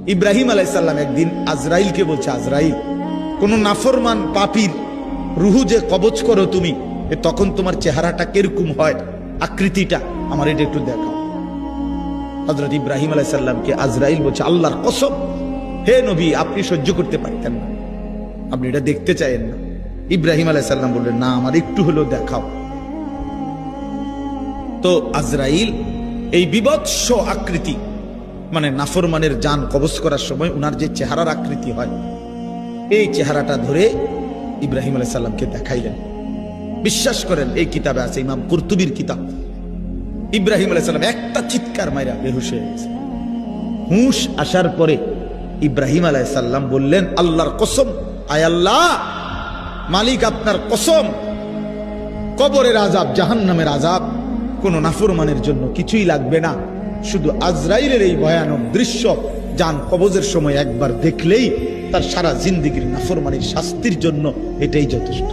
ইব্রাহিম আলাইহিস সালাম একদিন আজরাইলকে বলছে, আজরাইল, কোন নাফরমান পাপীর রুহু যে কবজ করো তুমি, তখন তোমার চেহারাটা কিরকম হয়, আকৃতিটা আমার এটা একটু দেখাও। হযরত ইব্রাহিম আলাইহিস সালামকে আজরাইল বলছে, আল্লাহর কসম হে নবী, আপনি সহ্য করতে পারতেন না, আপনি এটা দেখতে চাইেন না। ইব্রাহিম আলাইহিস সালাম বললেন, না, আমার একটু হলেও দেখাও। তো আজরাইল এই বিভৎস আকৃতি, মানে নাফরমানের জান কবজ করার সময় উনার যে চেহারার আকৃতি হয়, এই চেহারাটা ধরে ইব্রাহিম আলাইহিস সালামকে দেখাইলেন। বিশ্বাস করেন, এই কিতাবে আছে, ইমাম কুরতুবীর কিতাব, ইব্রাহিম আলাইহিস সালাম একটা চিৎকার মাইরা বেহুশ হয়ে গেছে। হুঁশ আসার পরে ইব্রাহিম আলাইহিস সালাম বললেন, আল্লাহর কসম, আয় আল্লাহ, মালিক আপনার কসম, কবরের আযাব, জাহান্নামের আযাব কোন নাফরমানের জন্য কিছুই লাগবে না, শুধু আজরাইলের এই ভয়ানক দৃশ্য জান কবজের সময় একবার দেখলেই তার সারা জিন্দেগীর নাফরমানির শাস্তির জন্য এটাই যথেষ্ট।